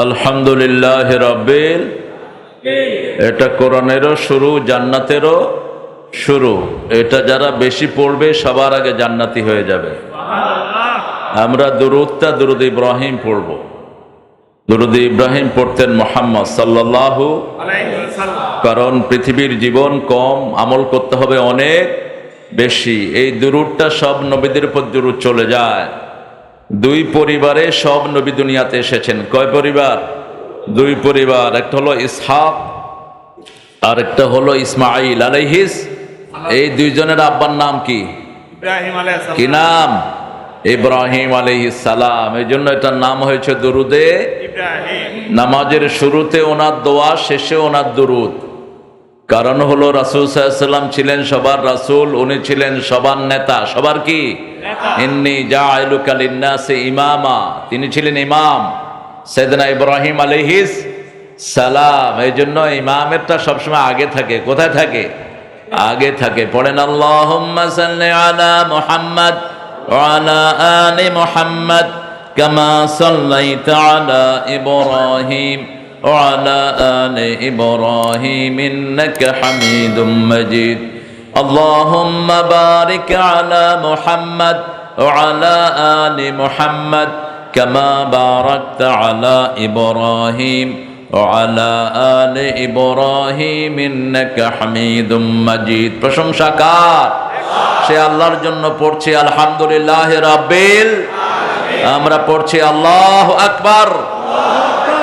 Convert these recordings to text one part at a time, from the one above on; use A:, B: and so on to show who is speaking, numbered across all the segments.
A: আলহামদুলিল্লাহ রাব্বিল, এটা কোরআনেরও শুরু, জান্নাতেরও শুরু। এটা যারা বেশি পড়বে সবার আগে জান্নাতি হয়ে যাবে। আমরা দুরুদ ইব্রাহিম পড়ব। দুরুদ ইব্রাহিম পড়তেন মুহাম্মদ সাল্লাল্লাহু আলাইহি ওয়াসাল্লাম, কারণ পৃথিবীর জীবন কম, আমল করতে হবে অনেক বেশি। এই দুরুদটা সব নবীদের উপর দুরুদ চলে যায়। দুই পরিবারে সব নবী দুনিয়াতে এসেছেন। কয় পরিবার? দুই পরিবার। একটা হলো ইসহাক আর একটা হলো ইসমাঈল আলাইহিস। এই দুইজনের আব্বার নাম কি?
B: ইব্রাহিম আলাইহিস সালাম।
A: কি নাম? ইব্রাহিম আলাইহিস সালাম। এই জন্য এটার নাম হয়েছে দুরুদে
B: ইব্রাহিম।
A: নামাজের শুরুতে ওনার দোয়া, শেষে ওনার দুরুদ। কারণ হলো রাসূল সাল্লাল্লাহু আলাইহি ওয়াসাল্লাম ছিলেন সবার রাসূল, উনি ছিলেন সবার নেতা। সবার কি? ইন্নী জাআইলুকা লিন-নাসি ইমামা, তিনি ছিলেন ইমাম। সাইয়েদনা ইব্রাহিম আলাইহিস সালাম। এই জন্য ইমামেরটা সবসময় আগে থাকে। কোথায় থাকে? আগে থাকে। পড়েন আল্লাহুম্মা সাল্লি আলা মুহাম্মাদ ওয়া আলা আলি মুহাম্মাদ কামা সাল্লাইতা আলা ইব্রাহিম ওয়া আলা আলি ইব্রাহিম ইন্নাকা হামিদুম মাজিদ। اللهم بارك على محمد وعلى آل محمد كما باركت على إبراهيم وعلى آل إبراهيم إنك حميد مجيد। প্রশংসা কার? সে আল্লাহর জন্য পড়ছি আলহামদুলিল্লাহ রাব্বিল আলামিন। আমরা পড়ছি আল্লাহু আকবার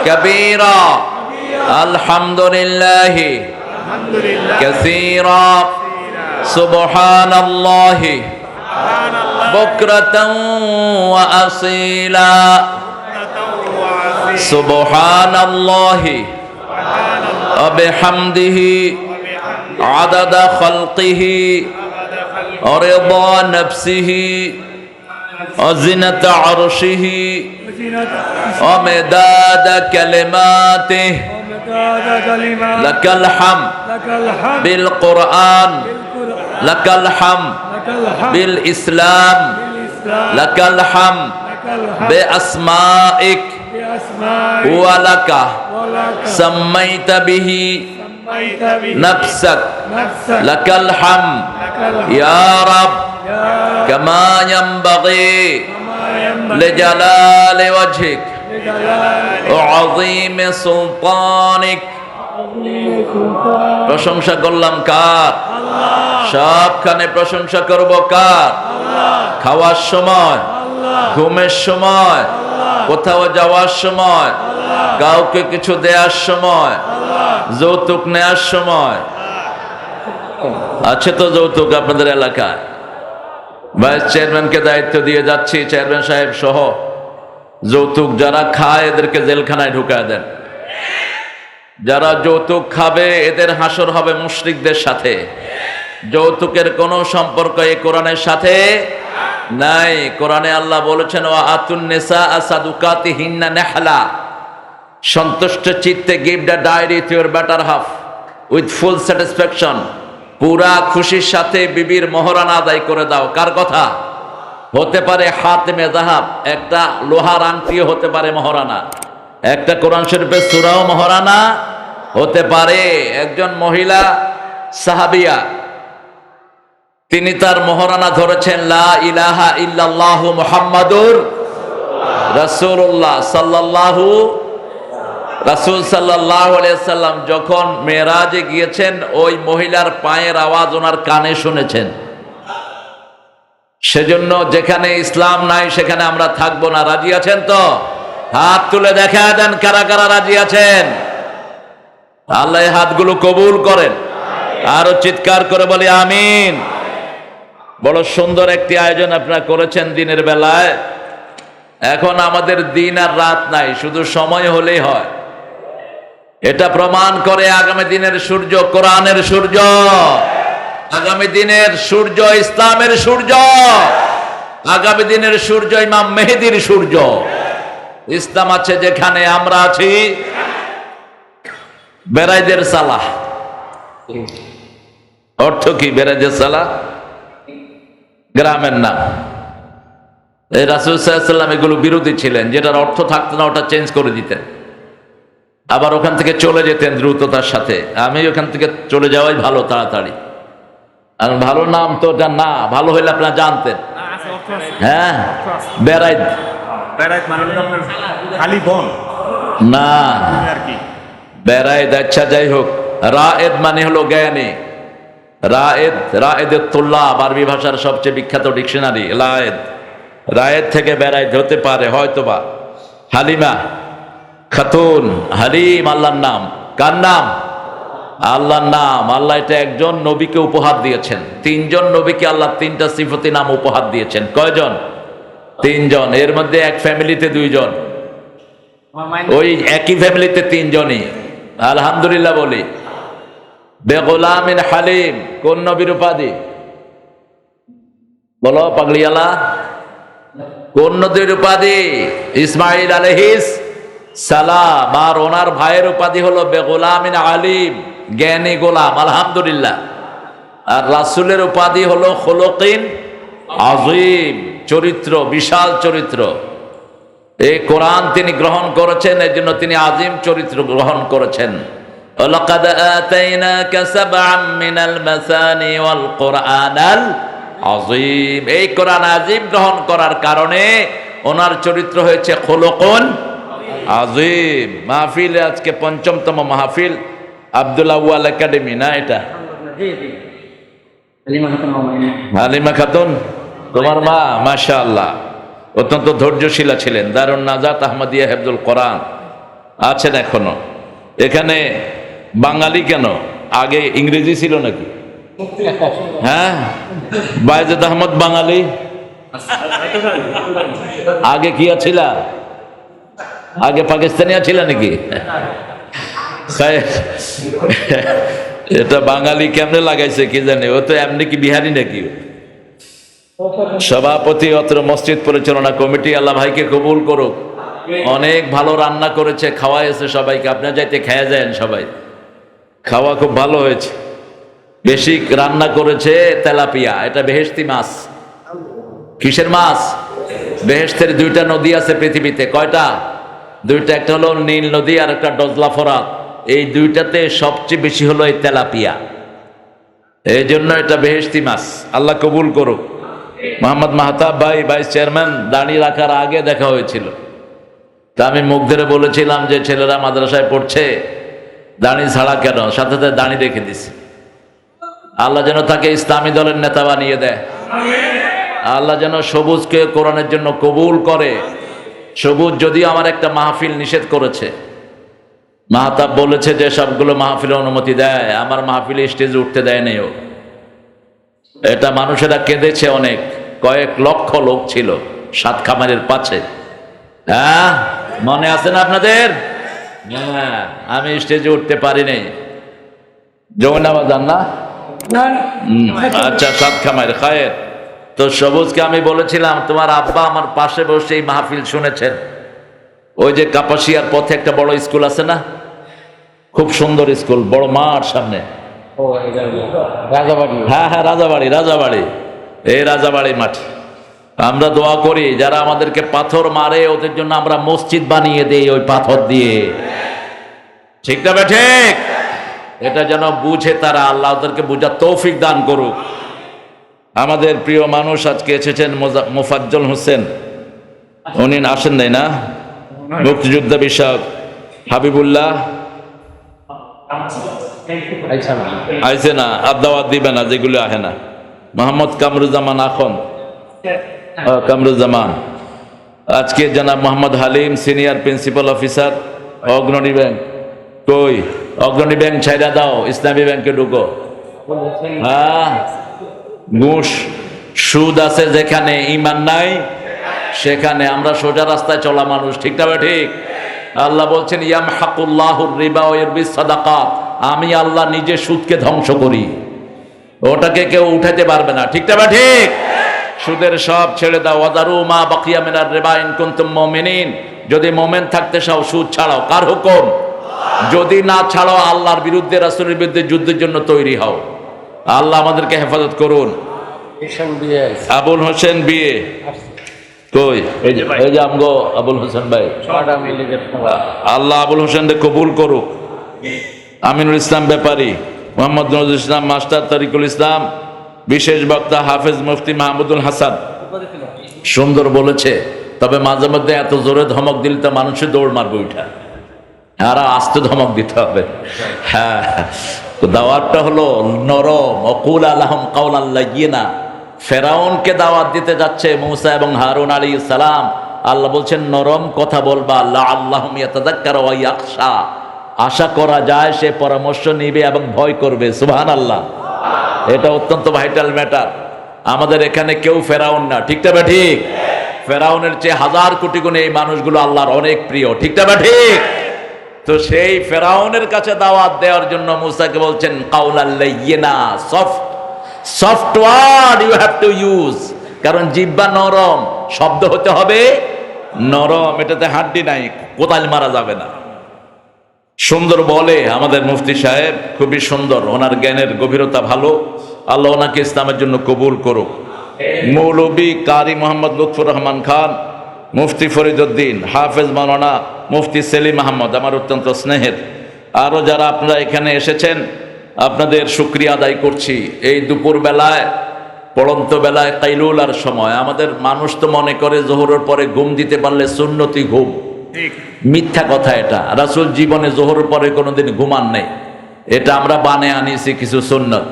A: কবীরা, আলহামদুলিল্লাহ কাসীরা, সুবহানাল্লাহি বুকরাতান ওয়া আসীলা, সুবহানাল্লাহি ওয়া বিহামদিহি আদাদা খালকিহি ওয়া রিদা নাফসিহি ওয়া জিনাতা আরশিহি ওয়া মিদাদা কালিমাতিহি। লাকাল হামদ বিল কুরআন, লাকাল হামদ বিল ইসলাম, লাকাল হামদ বিআসমাইক ওয়া লাকা সাম্মাইতা বিহি নাফসাক, লাকাল হামদ ইয়া রাব কামা ইয়ানবাগি লিজালালি ওয়াজহিক ওয়া আযীমি সুলতানিক। প্রশংসা করলাম কার? সবখানে প্রশংসা করব কার? খাওয়ার সময়, ঘুমের সময়, কোথাও যাওয়ার সময়, কাউকে কিছু দেওয়ার সময়, যৌতুক নেওয়ার সময়। আছে তো যৌতুক আপনাদের এলাকায়? ভাইস চেয়ারম্যানকে দায়িত্ব দিয়ে যাচ্ছি, চেয়ারম্যান সাহেব সহ যৌতুক যারা খায় এদেরকে জেলখানায় ঢুকায় দেন। যারা যৌতুক খাবে এদের হাসর হবে মুশরিকদের সাথে। যৌতুকের কোনো সম্পর্ক এই কোরআনের সাথে নাই। কোরআনে আল্লাহ বলেছেন ওয়া আতুন নিসা সাদুকাতিহিন্না নিহলা, সন্তুষ্ট চিত্তে give the diary to your better half with full satisfaction. পুরা খুশির সাথে বিবির মোহরানা আদায় করে দাও। কার কথা? হতে পারে হাতেমে যাহাব, একটা লোহার আংটিও হতে পারে মহারানা, একটা কোরআন শরীফের সূরাও মহারানা হতে পারে। একজন মহিলা সাহাবিয়া, তিনি তার মহারানা ধরেছেন লা ইলাহা ইল্লাল্লাহু মুহাম্মাদুর রাসূলুল্লাহ সাল্লাল্লাহু। রাসূল সাল্লাল্লাহু আলাইহি সাল্লাম যখন মেরাজে গিয়েছেন ওই মহিলার পায়ের আওয়াজ ওনার কানে শুনেছেন। সেজন্য যেখানে ইসলাম নাই সেখানে আমরা থাকবো না। রাজি আছেন তো? হাত তুলে দেখা দেন কারা কারা রাজি আছেন। আল্লাহ হাতগুলো কবুল করেন। আরো চিৎকার করে বলি আমিন। বড় সুন্দর একটি আয়োজন আপনারা করেছেন দিনের বেলায়। এখন আমাদের দিন আর রাত নাই, শুধু সময় হলেই হয়। এটা প্রমাণ করে আগামী দিনের সূর্য কোরআনের সূর্য, আগামী দিনের সূর্য ইসলামের সূর্য, আগামী দিনের সূর্য ইমাম মেহেদীর সূর্য। ইসলাম আছে যেখানে, আমরা আছি বেরাইদের সালাহ। অর্থ কি বেরাইদের সালাহ? গ্রামের নাম। এই রাসূল সাল্লাল্লাহু আলাইহি ওয়াসাল্লাম এগুলো বিরোধী ছিলেন, যেটার অর্থ থাকতো না ওটা চেঞ্জ করে দিতেন, আবার ওখান থেকে চলে যেতেন দ্রুততার সাথে। আমি ওখান থেকে চলে যাওয়াই ভালো, তাড়াতাড়ি। আর ভালো নাম তো ওটা না, ভালো হইলে আপনারা জানতেন। হ্যাঁ, বেরাইদ
B: বেড়াইত মানে হলো আপনার খালি বন
A: না,
B: আর কি।
A: বেরাইদ। আচ্ছা, যাই হোক, রায়েদ মানে হলো জ্ঞানী। রায়েদ, রায়েদের তুল্লাব, আরবি ভাষার সবচেয়ে বিখ্যাত ডিকশনারি রায়েদ। রায়েদ থেকে বেরাইদ হতে পারে হয়তোবা। হালিমা খাতুন, হালিম আল্লাহর নাম। কার নাম? আল্লাহর নাম। আল্লাহ এটা একজন নবীকে উপহার দিয়েছেন। তিনজন নবীকে আল্লাহ তিনটা সিফতি নাম উপহার দিয়েছেন। কয়জন? তিনজন। এর মধ্যে এক ফ্যামিলিতে দুইজন, ওই একই ফ্যামিলিতে তিনজনই। আলহামদুলিল্লাহ বলি। বেগোলামিন হালিম কোন নবীর উপাধি? বলো পাগলিয়ালা, কোন নবীর উপাধি? ইসমাইল আলাইহিস সালাম। আর ওনার ভাইয়ের উপাধি হলো বেগোলামিন আলিম, জ্ঞানী গোলাম। আলহামদুলিল্লাহ। আর রাসূলের উপাধি হলো খুলুকিন আযীম, চরিত্র, বিশাল চরিত্র। এই কোরআন তিনি গ্রহণ করেছেন, এর জন্য তিনি আজিম চরিত্র গ্রহণ করেছেন। ওয়ালাকাদ আতাইনাকা সাবআম মিনাল মাসানি ওয়াল কুরআনাল আযীম। এই কোরআন আযীম গ্রহণ করার কারণে ওনার চরিত্র হয়েছে খুলুকুন আযীম। মাহফিলে আজকে পঞ্চমতম মাহফিল, আব্দুল আউয়াল একাডেমি না এটা? হালিমা খাতুন তোমার মা? মাশাআল্লাহ, অত্যন্ত ধৈর্যশীলা ছিলেন। দারুন নাজাত আহমদিয়া হেফজুল কোরআন আছেন এখনো। এখানে বাঙালি কেন? আগে ইংরেজি ছিল নাকি? হ্যাঁ, বায়েজিদ আহমদ বাঙালি। আগে কি ছিল? আগে পাকিস্তানিয়া ছিল নাকি? এটা বাঙালি কেমনে লাগাইছে কি জানি। ও তো এমনি কি বিহারি নাকি? সভাপতি অত্র মসজিদ পরিচালনা কমিটি, আল্লাহ ভাইকে কবুল করুক। অনেক ভালো রান্না করেছে, খাওয়াইছে সবাইকে। আপনার যাইতে খেয়ে যায় সবাই, খাওয়া খুব ভালো হয়েছে। বেশি রান্না করেছে তেলাপিয়া, এটা বেহেশতি মাছ। কিসের মাছ? বেহেশতের দুইটা নদী আছে পৃথিবীতে। কয়টা? দুইটা। একটা হলো নীল নদী আর একটা ডজলা ফোরাত। এই দুইটাতে সবচেয়ে বেশি হলো এই তেলাপিয়া, এই জন্য এটা বেহেশতি মাছ। আল্লাহ কবুল করুক। মোহাম্মদ মাহতাব ভাই, ভাইস চেয়ারম্যান, দাঁড়িয়ে রাখার আগে দেখা হয়েছিল। তা আমি মুখ ধরে বলেছিলাম যে ছেলেরা মাদ্রাসায় পড়ছে, দাঁড়ি ছাড়া কেন? সাথে সাথে দাঁড়ি রেখে দিছে। আল্লাহ যেন তাকে ইসলামী দলের নেতা বানিয়ে দেয়। আল্লাহ যেন সবুজকে কোরআনের জন্য কবুল করে। সবুজ যদিও আমার একটা মাহফিল নিষেধ করেছে, মাহতাব বলেছে যে সবগুলো মাহফিলে অনুমতি দেয়, আমার মাহফিলে স্টেজে উঠতে দেয় নেই ও। এটা মানুষেরা কেঁদেছে অনেক, কয়েক লক্ষ লোক ছিল সাতখামারের পাশে। হ্যাঁ, মনে আছে না আপনাদের? হ্যাঁ, আমি স্টেজে উঠতে পারি নাই। যমুনাবাজার না? আচ্ছা, সাতখামার খায়ের। তো সবুজকে আমি বলেছিলাম তোমার আব্বা আমার পাশে বসে এই মাহফিল শুনেছেন। ওই যে কাপাসিয়ার পথে একটা বড় স্কুল আছে না, খুব সুন্দর স্কুল, বড় মাঠ সামনে। হ্যাঁ হ্যাঁ, রাজাবাড়ি, রাজাবাড়ি। এই রাজাবাড়ি মাঠ। আমরা দোয়া করি যারা আমাদেরকে পাথর মারে ওদের জন্য আমরা মসজিদ বানিয়ে দেই ওই পাথর দিয়ে। ঠিক না ঠিক? এটা যেন বুঝে তারা, আল্লাহ ওদেরকে বুঝার তৌফিক দান করুক। আমাদের প্রিয় মানুষ আজকে এসেছেন মোফাজ্জল হোসেন, উনি আসেন নাই না? মুক্তিযুদ্ধ বিষয়ক হাবিবুল্লাহ আইসে না, আদাওয়াত দিবে না যেগুলো আহে না। মোহাম্মদ কামরুজ্জামান আখন, কামরুজ্জামান। আজকে জনাব Mohammad Halim, senior principal officer Agrani bank. কই অগ্রণী ব্যাংক ছাইড়া দাও, ইসলামী ব্যাংকে ঢুকো। হ্যাঁ, ঘুষ সুদ আছে যেখানে, ঈমান নাই সেখানে। আমরা সোজা রাস্তায় চলা মানুষ, ঠিক না ঠিক? আল্লাহ বলছেন ইয়ামহাকুল্লাহুর রিবা ওয়া ইউরবিস সাদাকাত। আমি আল্লাহ নিজে সুদকে ধ্বংস করি, ওটাকে কেউ উঠাতে পারবে না, ঠিক না ঠিক? সুদের সব ছেড়ে দাও। ওয়াদারু মা বাকিয়া মিনার রিবা ইন কুনতুম মুমিনিন। যদি মুমিন থাকতে চাও সুদ ছাড়াও। কার হুকুম? যদি না ছাড়াও আল্লাহর বিরুদ্ধে, রাসূলের বিরুদ্ধে যুদ্ধের জন্য তৈরি হও। আল্লাহ আমাদেরকে হেফাজত করুন। আবুল হোসেন বিয়ে কই? এই যে আমগো আবুল হোসেন ভাই। আল্লাহ আবুল হোসেনকে কবুল করুক। আমিনুল ইসলাম ব্যাপারী, মোহাম্মদ নজরুল ইসলাম মাস্টার, তারিকুল ইসলাম, বিশেষ বক্তা হাফেজ মুফতি মাহমুদুল হাসান। সুন্দর বলেছে, তবে মাঝে মধ্যে এত জোরে ধমক দিলে তো মানুষের দৌড় মারবে ওইটা, আর আস্তে ধমক দিতে হবে। হ্যাঁ, দাওয়াতটা হলো নরম, অকুল আলহম কাউল আল্লাহ গিয়ে না। ফেরাউনকে দাওয়াত দিতে যাচ্ছে মূসা এবং হারুন আলাইহিস সালাম। আল্লাহ বলছেন নরম কথা বলবা, আল্লাহ আল্লাহুম ইয়াতাযাক্কারু ওয়া ইয়াখশা। আশা করা যায় সে পরামর্শ নিবে এবং ভয় করবে। সুবহানাল্লাহ। এটা অত্যন্ত ভাইটাল ম্যাটার। আমাদের এখানে কেউ ফেরাউন না, ঠিকটা বা ঠিক? ফেরাউনের চেয়ে হাজার কোটি গুণে এই মানুষগুলো আল্লাহর অনেক প্রিয়, ঠিকটা বা ঠিক? তো সেই ফেরাউনের কাছে দাওয়াত দেওয়ার জন্য মূসাকে বলছেন কাউলাল লাইয়িনা, soft word you have to use. কারণ জিহ্বা নরম, শব্দ হতে হবে নরম, এটাতে হাড্ডি নাই, কোদাল মারা যাবে না। সুন্দর বলে আমাদের মুফতি সাহেব, খুবই সুন্দর, ওনার জ্ঞানের গভীরতা ভালো। আল্লাহ ওনাকে ইসলামের জন্য কবুল করুক। মৌলবী কারি মোহাম্মদ লুৎফুর রহমান খান, মুফতি ফরিদউদ্দিন, হাফেজ মাওলানা মুফতি সেলিম আহমদ, আমার অত্যন্ত স্নেহের। আরও যারা আপনারা এখানে এসেছেন, আপনাদের শুকরিয়া আদায় করছি। এই দুপুর বেলায়, পড়ন্ত বেলায়, কাইলুলার সময় আমাদের মানুষ তো মনে করে জোহরের পরে ঘুম দিতে পারলে সুন্নতি ঘুম। মিথ্যা কথা এটা। রাসূল জীবনে জোহরের পরে কোনোদিন ঘুমান নেই, এটা আমরা বানে আনিছি কিছু সুন্নত।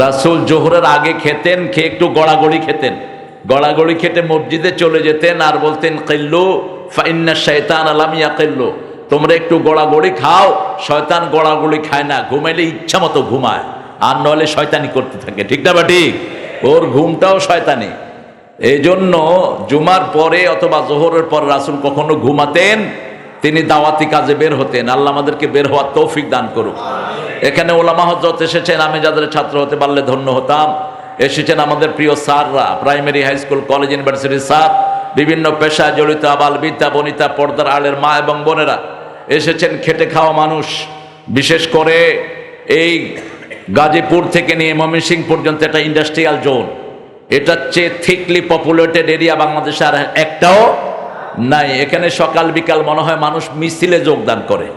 A: রাসূল জোহরের আগে খেতেন, খেয়ে একটু গড়াগড়ি খেতেন, গড়াগড়ি খেতে মসজিদে চলে যেতেন আর বলতেন কিল্লু ফাইন্না শাইতান লাম ইয়াকিল্লু, তোমরা একটু গড়াগড়ি খাও, শয়তান গড়াগড়ি খায় না, ঘুমাইলে ইচ্ছা মতো ঘুমায়, আর নইলে শয়তানি করতে থাকে, ঠিক না বা ঠিক? ওর ঘুমটাও শয়তানি। এই জন্য জুমার পরে অথবা জোহরের পর রাসূল কখনো ঘুমাতেন, তিনি দাওয়াতি কাজে বের হতেন। আল্লাহ আমাদেরকে বের হওয়ার তৌফিক দান করুক। এখানে ওলামা হযরত এসেছেন, আমি যাদের ছাত্র হতে পারলে ধন্য হতাম। এসেছেন আমাদের প্রিয় স্যাররা, প্রাইমারি, হাই স্কুল, কলেজ, ইউনিভার্সিটির স্যার, বিভিন্ন পেশায় জড়িত আবাল বিদ্যা বনিতা, পর্দার আলের মা এবং বোনেরা এসেছেন, খেটে খাওয়া মানুষ। বিশেষ করে এই গাজীপুর থেকে নিয়ে ময়মনসিংহ পর্যন্ত একটা ইন্ডাস্ট্রিয়াল জোন, এটার চেয়ে থিকলি পপুলেটেড এরিয়া বাংলাদেশে আর একটাও নাই। এখানে সকাল বিকাল মনে হয় মানুষ মিছিলে যোগদান করে,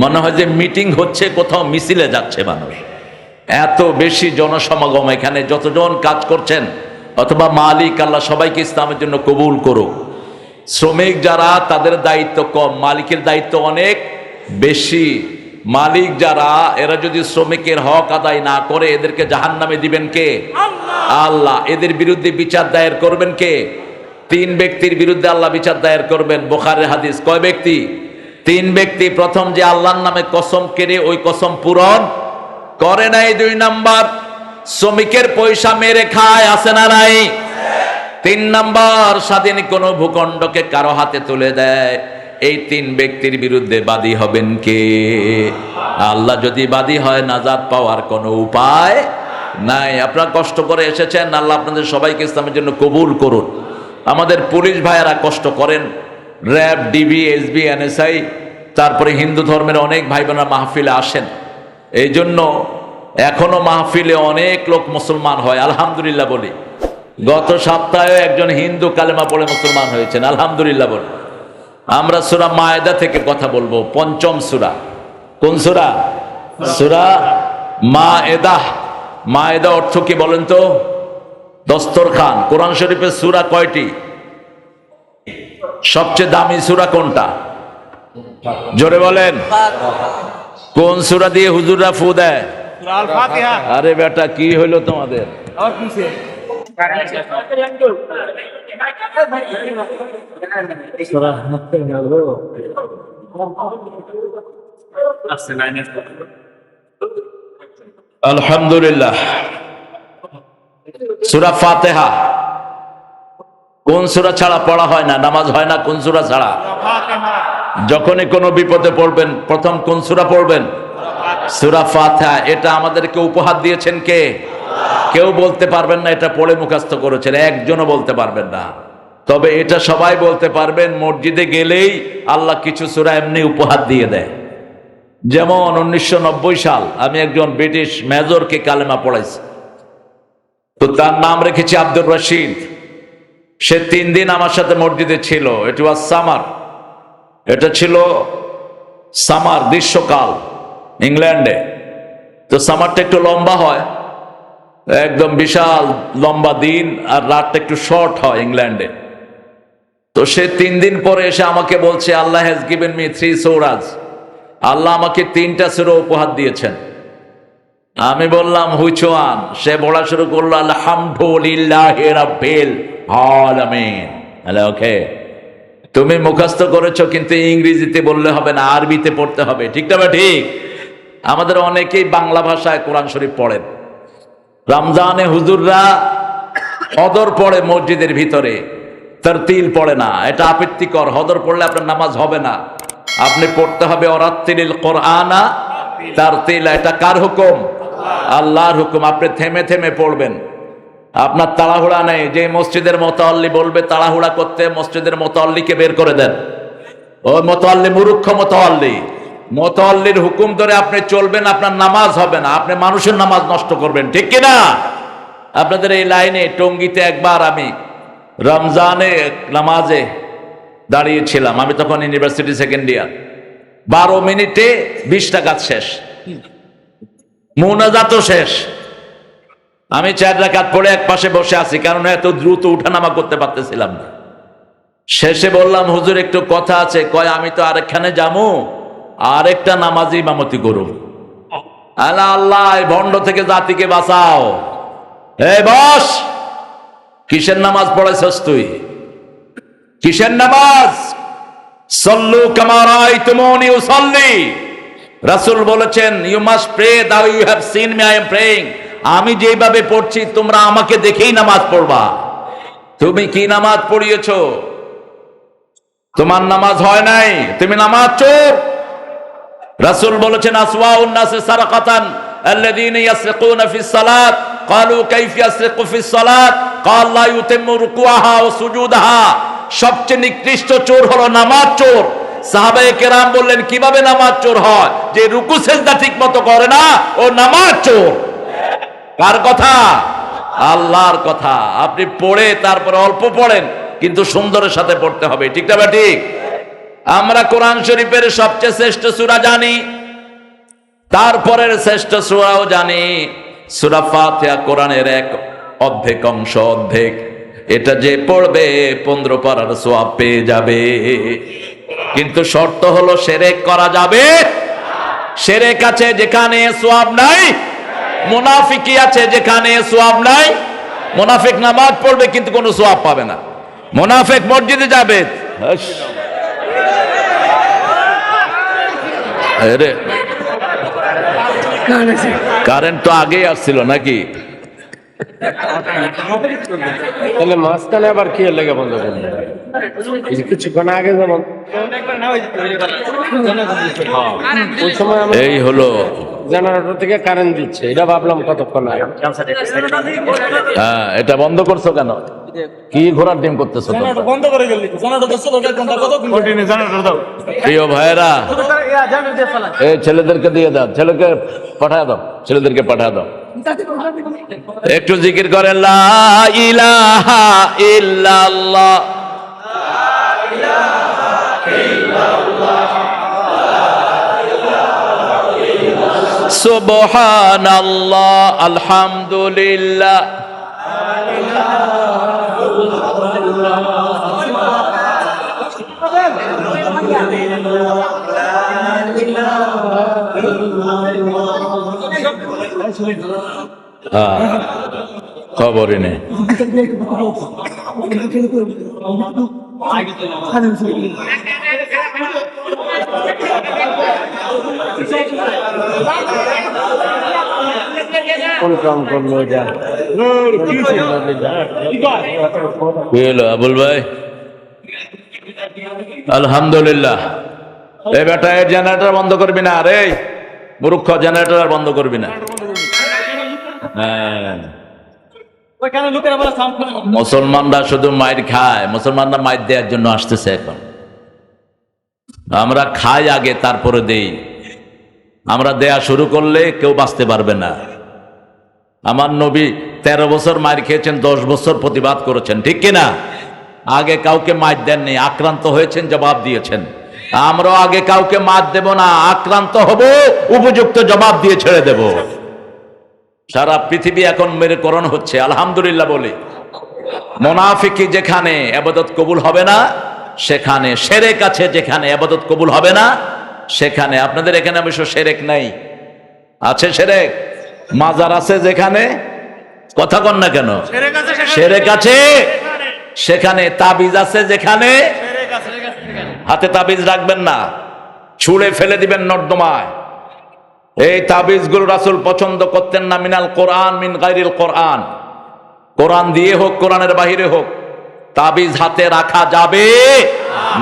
A: মনে হয় যে মিটিং হচ্ছে, কোথাও মিছিলে যাচ্ছে মানুষ। এত বেশি জনসমাগম এখানে, যতজন কাজ করছেন অথবা মালিক, আল্লাহ সবাইকে ইসলামের জন্য কবুল করুক। শ্রমিক যারা, তাদের দায়িত্ব কম, মালিকের দায়িত্ব অনেক বেশি। মালিক যারা, এরা যদি শ্রমিকের হক আদায় না করে, এদেরকে জাহান্নামে দিবেন কে? আল্লাহ। এদের বিরুদ্ধে বিচার দায়ের করবেন কে? 3 ব্যক্তির বিরুদ্ধে আল্লাহ বিচার দায়ের করবেন। বুখারীর হাদিস। কয় ব্যক্তি? 3 ব্যক্তি। প্রথম, যে আল্লাহর নামে কসম কেড়ে ওই কসম পূরণ করে নাই। 2 নাম্বার, শ্রমিকের পয়সা মেরে খায়, আছে না নাই? 3 নাম্বার, স্বাধীন কোন ভূখণ্ডকে কারো হাতে তুলে দেয়। এই 3 ব্যক্তির বিরুদ্ধে বাদী হবেন কে? আল্লাহ। যদি বাদী হয়, নাজাত পাওয়ার কোনো উপায় নাই। আপনারা কষ্ট করে এসেছেন, আল্লাহ আপনাদের সবাইকে ইসলামের জন্য কবুল করুন। আমাদের পুলিশ ভাইয়েরা কষ্ট করেন, র্যাব, ডিবি, এসবি, এনএসআই, তারপরে হিন্দু ধর্মের অনেক ভাই বোনেরা মাহফিলে আসেন। এই জন্য এখনো মাহফিলে অনেক লোক মুসলমান হয়, আলহামদুলিল্লাহ বলি। গত সপ্তাহে একজন হিন্দু কালেমা পড়ে মুসলমান হয়েছেন, আলহামদুলিল্লাহ বলি। আমরা সূরা মায়েদা থেকে কথা বলবো, 5ম সূরা। কোন সূরা? সূরা মায়েদা। মায়েদা অর্থ কি বলেন তো? দস্তরখান। কোরআন শরীফের সূরা কয়টি? সবচেয়ে দামি সূরা কোনটা? জোরে বলেন। কোন সূরা দিয়ে হুজুররা ফু দেয়?
B: আল ফাতিহা।
A: আরে বেটা, কি হইলো তোমাদের?
B: আর কিসে?
A: আলহামদুলিল্লাহ। সূরা ফাতিহা কোন সূরা ছাড়া পড়া হয় না, নামাজ হয় না কোন সূরা ছাড়া? যখনই কোনো বিপদে পড়বেন, প্রথম কোন সূরা পড়বেন? সূরা ফাতিহা। এটা আমাদেরকে উপহার দিয়েছেন কে? কেউ বলতে পারবেন না এটা পড়ে মুখস্থ করেছেন, একজনও বলতে পারবেন না। তবে এটা সবাই বলতে পারবেন, মসজিদে গেলেই আল্লাহ কিছু সূরা এমনি উপহার দিয়ে দেয়। যেমন 1990 সাল আমি একজন ব্রিটিশ মেজরকে কালেমা পড়াইছি। তো তার নাম রেখেছি আব্দুর রশিদ। সে 3 দিন আমার সাথে মসজিদে ছিল। এটা ওয়াজ সামার, এটা ছিল সামার, গ্রীষ্মকাল ইংল্যান্ডে। তো সামারটা একটু লম্বা হয়, একদম বিশাল লম্বা দিন, আর রাতটা একটু শর্ট হয় ইংল্যান্ডে। তো সে 3 দিন পরে এসে আমাকে বলছে, আল্লাহ হ্যাজ গিভেন মি 3 সূরাজ, আল্লাহ আমাকে 3টা সূরা উপহার দিয়েছেন। আমি বললাম হুইচ ওয়ান? সে বলা শুরু করলো আলহামদুলিল্লাহি রাব্বিল আলামিন। ওকে, তুমি মুখস্থ করেছো, কিন্তু ইংরেজিতে বললে হবে না, আরবিতে পড়তে হবে। ঠিক না? ঠিক। আমাদের অনেকেই বাংলা ভাষায় কোরআন শরীফ পড়েন। রমজানে হুজুররা হদর পড়ে মসজিদের ভিতরে, তারতিল পড়ে না। এটা আপত্তিকর। হদর পড়লে আপনার নামাজ হবে না। আপনি পড়তে হবে ওয়ারাত্তিলিল কোরআনা তারতিলা। এটা কার হুকুম? আল্লাহর হুকুম। আপনি থেমে থেমে পড়বেন, আপনার তাড়াহুড়া নেই। যে মসজিদের মুতাল্লি বলবে তাড়াহুড়া করতে, মসজিদের মুতাল্লিকে বের করে দেন। ওই মুতাল্লি মূর্খ মুতাল্লি। মুতাল্লির হুকুম ধরে আপনি চলবেন, আপনার নামাজ হবে না, আপনি মানুষের নামাজ নষ্ট করবেন। ঠিক কিনা? আপনাদের এই লাইনে টঙ্গীতে একবার আমি রমজানে নামাজে দাঁড়িয়েছিলাম। আমি তখন ইউনিভার্সিটি সেকেন্ড ইয়ার। 12 মিনিটে 20 টাকা শেষ, মুনাজাতও শেষ। আমি 4 রাকাত পড়ে এক পাশে বসে আছি, কারণ এত দ্রুত উঠানামা করতে পারতেছিলাম না। শেষে বললাম, হুজুর একটু কথা আছে। কয়, আমি তো আরেকখানে যাবো, আরেকটা নামাজি ইমামতি করুন। আল্লাহ আল্লাহ, এই ভণ্ড থেকে জাতিকে বাঁচাও। এই বস, কিসের নামাজ পড়াইছস তুই? কিসের নামাজ? সল্লু কামা রাআইতুমুনি উসাল্লি। রাসূল বলেছেন, ইউ মাস্ট প্রে দাও you have seen me I am praying. আমি যেভাবে পড়ছি তোমরা আমাকে দেখেই নামাজ পড়বা। তুমি কি নামাজ পড়িয়েছো? তোমার নামাজ হয় নাই, তুমি নামাজ চোর। রাসূল বলেছেন, আসওয়াউন নাস সারাকাতান আল্লাযীনা ইয়াসরিকুনা ফিস সালাত। ক্বালু কাইফা ইয়াসরিকু ফিস সালাত? ক্বাল লা ইউতিম্মু রুকুআহা ওয়া সুজুদাহা। সবচেয়ে নিকৃষ্ট চোর হলো নামাজ চোর। সাহাবায়ে কেরাম বললেন, কিভাবে নামাজ চোর হয়? যে রুকু সেজদা ঠিক মতো করে না, ও নামাজ চোর। কার কথা? আল্লাহর কথা। আপনি পড়ে তারপরে অল্প পড়েন, কিন্তু সুন্দরের সাথে পড়তে হবে। ঠিক না? ঠিক। আমরা কোরআন শরীফের সবচেয়ে শ্রেষ্ঠ সূরা জানি, তারপরের শ্রেষ্ঠ সূরাও জানি সূরা ফাতিহা। কোরআনের এক অর্ধেক অংশ, অর্ধেক। এটা যে পড়বে 15 পারার সওয়াব পেয়ে যাবে। কিন্তু শর্ত হলো শিরক করা যাবে। শিরক আছে যেখানে সওয়াব নাই, মুনাফিকি আছে যেখানে সওয়াব নাই। মুনাফিক নামাজ পড়বে কিন্তু কোনো সওয়াব পাবে না। মুনাফিক মসজিদে যাবে, আরে কারেন্ট তো আগেই আসছিল নাকি?
C: তাহলে মাঝখানে আবার কি লেগে বন্ধ করবে? কিছুক্ষণ আগে যেমন ওই সময়
A: এই হলো
C: জেনারেটর থেকে কারেন্ট দিচ্ছে, এটা ভাবলাম কতক্ষণ আগে।
A: হ্যাঁ, এটা বন্ধ করছো কেন? কি ঘোড়ার ডিম করতেছো তোমরা?
D: বন্ধ করে গেলি
B: কন্টিনিউ জেনারেটর দাও।
A: প্রিয় ভাইরা, এই ছেলেদেরকে দিয়ে দাও, ছেলেকে পাঠায় দাও, ছেলেদেরকে পাঠায় দাও। একটু জিকির করেন, লা ইলাহা ইল্লাল্লাহ। সুবহানাল্লাহ, আলহামদুলিল্লাহ। খবরই নেই।
C: কোন কাম করলো এটা?
A: কি হলো আবুল ভাই? আলহামদুলিল্লাহ। এই বেটা, এর জেনারেটর বন্ধ করবি না রে, মূর্খ। জেনারেটর আর বন্ধ করবি না। হ্যাঁ, মুসলমানরা শুধু মাইর খায়। মুসলমানরা মাইর দেওয়ার জন্য আসতেছে এখন। আমরা খাই আগে, তারপরে দেই। আমরা দেয়া শুরু করলে কেউ বাঁচতে পারবে না। আমার নবী 13 বছর মার খেয়েছেন, 10 বছর প্রতিবাদ করেছেন, ঠিক কিনা? আগে কাউকে মার দেননি, আক্রান্ত হয়েছেন, জবাব দিয়েছেন। আমরাও আগে কাউকে মার দেব না, আক্রান্ত হব, উপযুক্ত জবাব দিয়ে ছেড়ে দেব। সারা পৃথিবী এখন মেরুকরণ হচ্ছে, আলহামদুলিল্লাহ বলি। মুনাফিকি যেখানে ইবাদত কবুল হবে না সেখানে, শিরক আছে যেখানে ইবাদত কবুল হবে না সেখানে। আপনাদের এখানে অবশ্য শিরক নাই, আছে শিরক? মাজার আছে যেখানে, কথা কন না কেন? শিরক আছে সেখানে। তাবিজ আছে যেখানে, হাতে তাবিজ রাখবেন না, ছুঁড়ে ফেলে দিবেন নর্দমায়। এই তাবিজগুলো রাসূল পছন্দ করতেন না। মিনাল কোরআন মিন গায়রিল কোরআন, কোরআন দিয়ে হোক কোরআনের বাহিরে হোক তাবিজ হাতে রাখা যাবে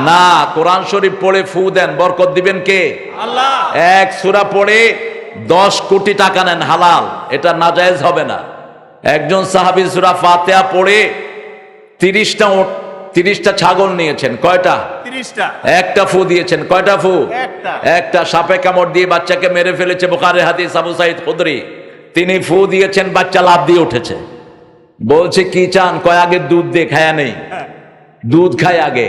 A: না। কোরআন শরীফ পড়ে ফু দেন, বরকত দিবেন কে? আল্লাহ। এক সূরা পড়ে 10 কোটি টাকা নেন, হালাল, এটা নাজায়েজ হবে না। একজন সাহাবী সূরা ফাতিহা পড়ে 30টা ছাগল নিয়েছেন, কয়টা? 30টা। একটা ফু দিয়েছেন, কয়টা ফু? একটা। সাপে কামড় দিয়ে বাচ্চাকে মেরে ফেলেছে, বুখারীর হাদিস, আবু সাঈদ খুদরি, তিনি ফু দিয়েছেন, বাচ্চা লাফ দিয়ে উঠেছে। বলছে কি চান? কয় আগে দুধ দিয়ে, খায়া নেই, দুধ খায় আগে।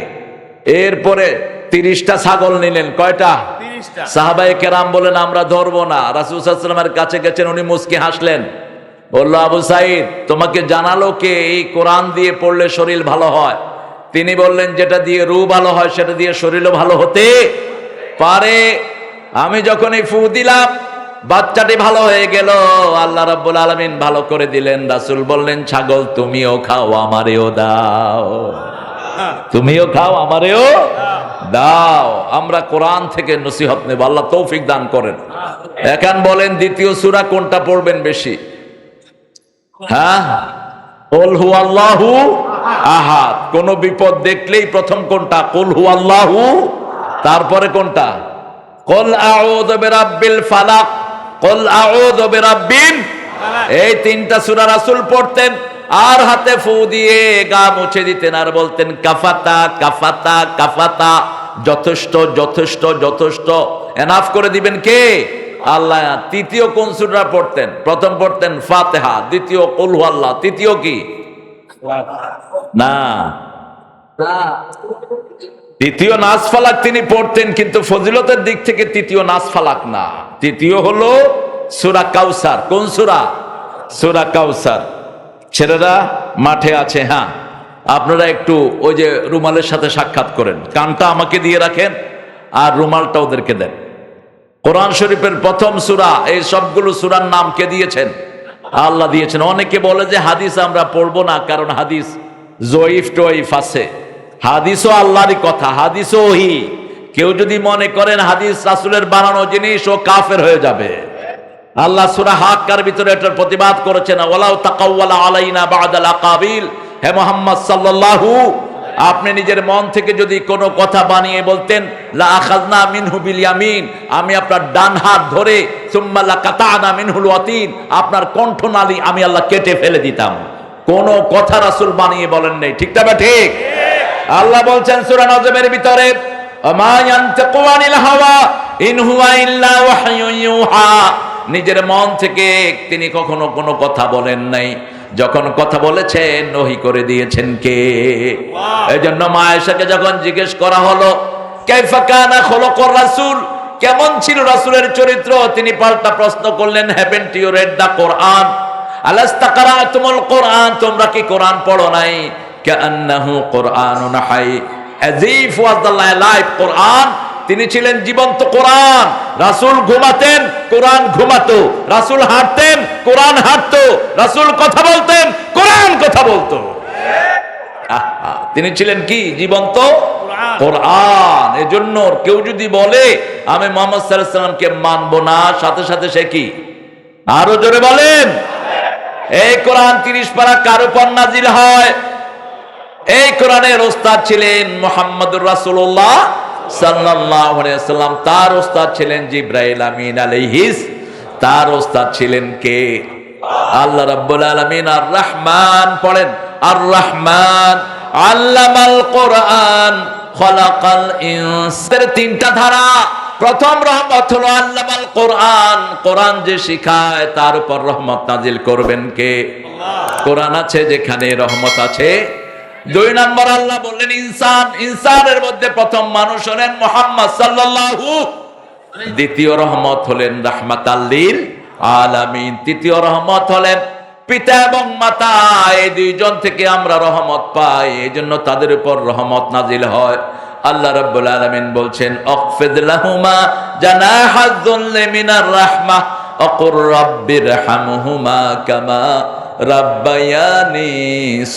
A: এরপরে 30টা ছাগল নিলেন, কয়টা? 30টা। সাহাবায়ে কেরাম বলেন আমরা ধরবো না। রাসূল সাল্লাল্লাহু আলাইহি ওয়াসাল্লামের কাছে গেছেন, উনি মুস্কি হাসলেন, বলল আবু সাঈদ তোমাকে জানালো কে এই কোরআন দিয়ে পড়লে শরীর ভালো হয়? তিনি বললেন যেটা দিয়ে রূহ ভালো হয় সেটা দিয়ে শরীরও ভালো হতে পারে। আমি যখন এই ফু দিলাম বাচ্চাটি ভালো হয়ে গেল, আল্লাহ রাব্বুল আলামিন ভালো করে দিলেন। রাসূল বললেন ছাগল তুমিও খাও আমারেও দাও, তুমিও খাও আমারেও দাও। আমরা কোরআন থেকে নসিহত নেব, আল্লাহ তৌফিক দান করেন। এখন বলেন দ্বিতীয় সূরা কোনটা পড়বেন বেশি? হ্যাঁ, কুল হুয়াল্লাহু আহাদ। কোন বিপদ দেখলেই প্রথম কোনটা? কুল হুয়াল্লাহু, তারপরে কোনটা? কুল আউযু বিরাব্বিল ফালাক, কুল আউযু বিরাব্বিন। এই 3টা সূরা রাসূল পড়তেন আর হাতে ফু দিয়ে গা মুছে দিতেন আর বলতেন কাফাতা কাফাতা কাফাতা, যথেষ্ট যথেষ্ট যথেষ্ট, এনাফ করে দিবেন কে? আল্লাহ। তৃতীয় কোন সূরা পড়তেন? প্রথম পড়তেন ফাতিহা, দ্বিতীয় কুল হুয়াল্লাহ, তৃতীয় কি? না, তৃতীয় নাস ফালাক তিনি পড়তেন, কিন্তু ফজিলতের দিক থেকে তৃতীয় নাস ফালাক না। তৃতীয় হলো সূরা কাউসার। কোন সূরা? সূরা কাউসার। ছেলেরা মাঠে আছে, হ্যাঁ আপনারা একটু ওই যে রুমালের সাথে সাক্ষাৎ করেন, কানটা আমাকে দিয়ে রাখেন আর রুমালটা ওদেরকে দেন। কোরআন শরীফের প্রথম সূরা, এই সবগুলো সূরার নাম কে দিয়েছেন? আল্লাহ দিয়েছেন। অনেকে বলে যে হাদিস আমরা পড়বো না, কারণ হাদিস জয়ীফ টয়ীফ আছে। হাদিসও আল্লাহরই কথা, হাদিসও ওহী। কেউ যদি মনে করেন হাদিস রাসূলের বানানো জিনিস, ও কাফের হয়ে যাবে। আল্লাহ সূরা হাক্কার ভিতরে এটার প্রতিবাদ করেছেন, ওয়ালাউ তাকাওয়ালা আলাইনা বা'দাল আকাবিল। হে মুহাম্মদ সাল্লাল্লাহু, আপনি নিজের মন থেকে যদি কোনো কথা বানিয়ে বলতেন, লা আখাযনা মিনহু বিল ইয়ামিন, আমি আপনার ডান হাত ধরে, সুম্মা লা কাতা'না মিনহুল ওয়াতিন, আপনার কণ্ঠনালী আমি আল্লাহ কেটে ফেলে দিতাম। কোন কথা রাসূল বানিয়ে বলেন নাই, ঠিক না? ঠিক। আল্লাহ বলছেন সূরা নজমের ভিতরে, মা ইয়ানতিকু আনিল হাওয়া ইন হুয়া ইল্লা ওয়াহয়ুন ইউহা, নিজের মন থেকে তিনি কখনো কোনো কথা বলেন নাই, যখন কথা বলেছেন ওহী করে দিয়েছেন কে? এই জন্য মা আয়েশাকে যখন জিজ্ঞেস করা হলো কাইফা কানা খুলুকুর রাসূল, কেমন ছিল রাসূলের চরিত্র, তিনি পাল্টা প্রশ্ন করলেন, haven't you read the Quran? আলাস্তা কারাতুমুল কোরআন, তোমরা কি কোরআন পড়ো নাই? কান্নাহু কোরআনুন হাই, as if was the live Quran. তিনি ছিলেন জীবন্ত কোরআন। রাসূল ঘুমাতেন, কোরআন ঘুমাতো। রাসূল হাঁটতেন, কোরআন হাঁটতো। রাসূল কথা বলতেন, কোরআন কথা বলতো। তিনি ছিলেন কি? জীবন্ত কোরআন। এজন্য কেউ যদি বলে আমি মুহাম্মদ সাল্লাল্লাহু আলাইহি ওয়াসাল্লামকে মানবো না, সাথে সাথে সে কি? আরো জোরে বলেন। এই কোরআন 30 পারা কার উপর নাজিল হয়? এই কোরআনের ওস্তাদ ছিলেন মুহাম্মদুর রাসূলুল্লাহ সাল্লাল্লাহু আলাইহি ওয়াসাল্লাম। তার ওস্তাদ ছিলেন জিবরাইল আমিন আলাইহিস। তার ওস্তাদ ছিলেন কে? আল্লাহ রাব্বুল আলামিন। আর রহমান পড়েন, আর রহমান আল্লামাল কোরআন খলাকাল ইনসান। 3টা ধারা। প্রথম রহমত হলো আল্লামাল কোরআন, কোরআন যে শিখায় তার উপর রহমত নাজিল করবেন কে? কোরআন আছে যেখানে রহমত আছে। 2 নম্বর আল্লাহ বললেন ইনসান, ইনসানের মধ্যে প্রথম মানুষ হলেন মুহাম্মদ সাল্লাল্লাহু, দ্বিতীয় রহমত হলেন রাহমাতাল লিল আলামিন, তৃতীয় রহমত হলেন পিতা এবং মাতা, এই দুইজন থেকে আমরা রহমত পাই, এই জন্য তাদের উপর রহমত নাজিল হয়। আল্লাহ রাব্বুল আলামিন বলছেন আখফিদ লাহুমা জানাহায যুল্লি মিনার রাহমাহ আকুর রাব্বিরহামহুমা কামা রাব্বায়ানি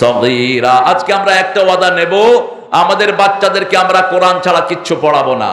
A: সগীরা। আজকে আমরা একটা ওয়াদা নেব, আমাদের বাচ্চাদেরকে আমরা কোরআন ছাড়া কিচ্ছু পড়াবো না।